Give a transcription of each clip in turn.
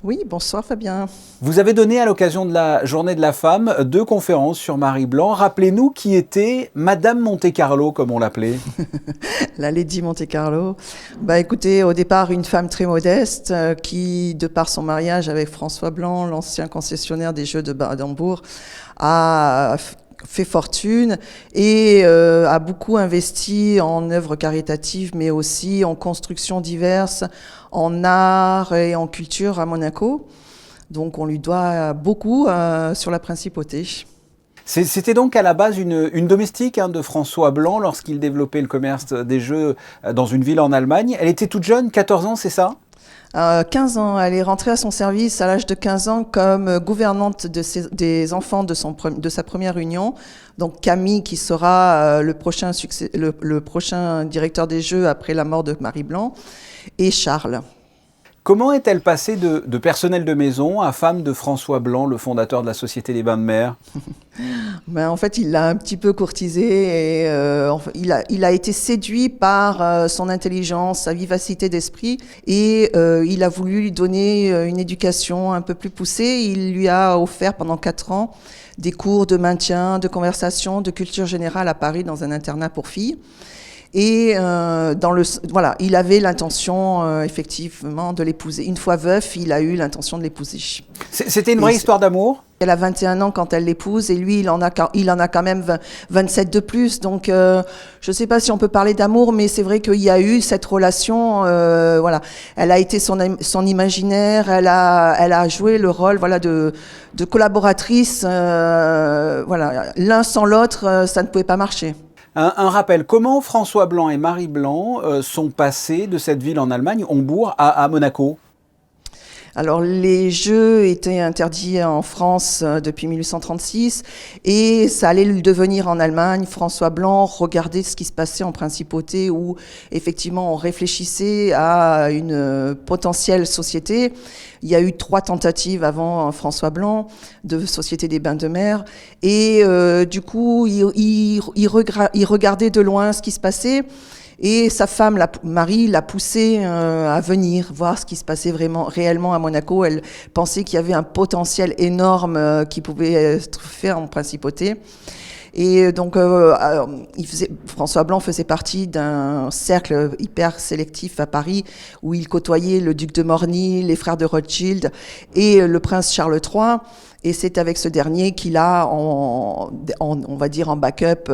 Oui, bonsoir Fabien. Vous avez donné à l'occasion de la Journée de la Femme 2 conférences sur Marie Blanc. Rappelez-nous qui était Madame Monte-Carlo, comme on l'appelait. La Lady Monte Carlo. Bah écoutez, au départ, une femme très modeste qui, de par son mariage avec François Blanc, l'ancien concessionnaire des Jeux de Baden-Bourg, a fait fortune et a beaucoup investi en œuvres caritatives, mais aussi en constructions diverses, en art et en culture à Monaco. Donc on lui doit beaucoup sur la principauté. C'était donc à la base une domestique de François Blanc lorsqu'il développait le commerce des jeux dans une ville en Allemagne. Elle était toute jeune, 14 ans, c'est ça? 15 ans, elle est rentrée à son service à l'âge de 15 ans comme gouvernante des enfants de sa première union. Donc Camille, qui sera le prochain directeur des jeux après la mort de Marie Blanc, et Charles. Comment est-elle passée de personnel de maison à femme de François Blanc, le fondateur de la Société des Bains de Mer? Ben, en fait, il l'a un petit peu courtisé et il a été séduit par son intelligence, sa vivacité d'esprit et il a voulu lui donner une éducation un peu plus poussée. Il lui a offert pendant 4 ans des cours de maintien, de conversation, de culture générale à Paris dans un internat pour filles. Et voilà, il avait l'intention effectivement de l'épouser. Une fois veuf, il a eu l'intention de l'épouser. C'était une vraie histoire d'amour? Elle a 21 ans quand elle l'épouse et lui, il en a quand même 27 de plus. Donc, je ne sais pas si on peut parler d'amour, mais c'est vrai qu'il y a eu cette relation. Voilà, elle a été son imaginaire. Elle a joué le rôle, voilà, de collaboratrice. Voilà, l'un sans l'autre, ça ne pouvait pas marcher. Un rappel, comment François Blanc et Marie Blanc sont passés de cette ville en Allemagne, Hombourg, à Monaco? Alors, les jeux étaient interdits en France depuis 1836 et ça allait le devenir en Allemagne. François Blanc regardait ce qui se passait en principauté où, effectivement, on réfléchissait à une potentielle société. Il y a eu 3 tentatives avant François Blanc de Société des Bains de Mer et du coup, il regardait de loin ce qui se passait. Et sa femme, Marie, l'a poussé à venir voir ce qui se passait réellement à Monaco. Elle pensait qu'il y avait un potentiel énorme qui pouvait être fait en principauté. Et donc, François Blanc faisait partie d'un cercle hyper sélectif à Paris où il côtoyait le duc de Morny, les frères de Rothschild et le prince Charles III. Et c'est avec ce dernier qu'il a, on va dire en backup,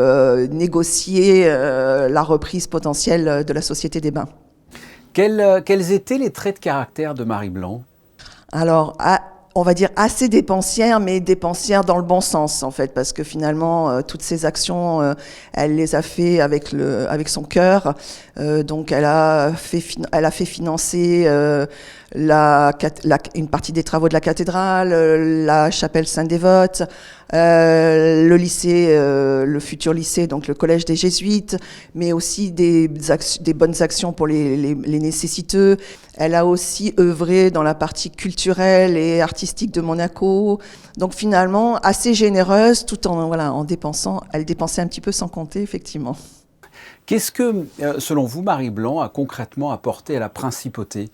négocié la reprise potentielle de la Société des Bains. Quels étaient les traits de caractère de Marie Blanc? Alors, on va dire assez dépensière, mais dépensière dans le bon sens, en fait, parce que finalement, toutes ces actions, elle les a fait avec son cœur. Donc, elle a fait financer une partie des travaux de la cathédrale, la chapelle Saint-Dévote, le lycée, le futur lycée, donc le collège des Jésuites, mais aussi des bonnes actions pour les nécessiteux. Elle a aussi œuvré dans la partie culturelle et artistique de Monaco. Donc finalement, assez généreuse, tout en dépensant. Elle dépensait un petit peu sans compter, effectivement. Qu'est-ce que, selon vous, Marie Blanc a concrètement apporté à la principauté?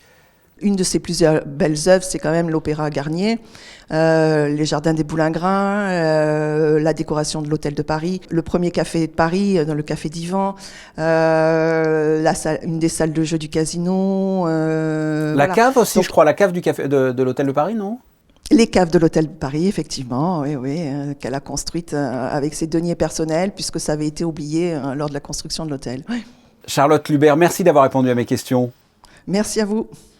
Une de ses plus belles œuvres, c'est quand même l'Opéra Garnier, les Jardins des Boulingrins, la décoration de l'Hôtel de Paris, le premier café de Paris, dans le Café Divan, une des salles de jeu du casino. La cave aussi, donc, je crois, la cave de l'Hôtel de Paris, non? Les caves de l'Hôtel de Paris, effectivement, oui, qu'elle a construites avec ses deniers personnels, puisque ça avait été oublié lors de la construction de l'hôtel. Oui. Charlotte Lubert, merci d'avoir répondu à mes questions. Merci à vous.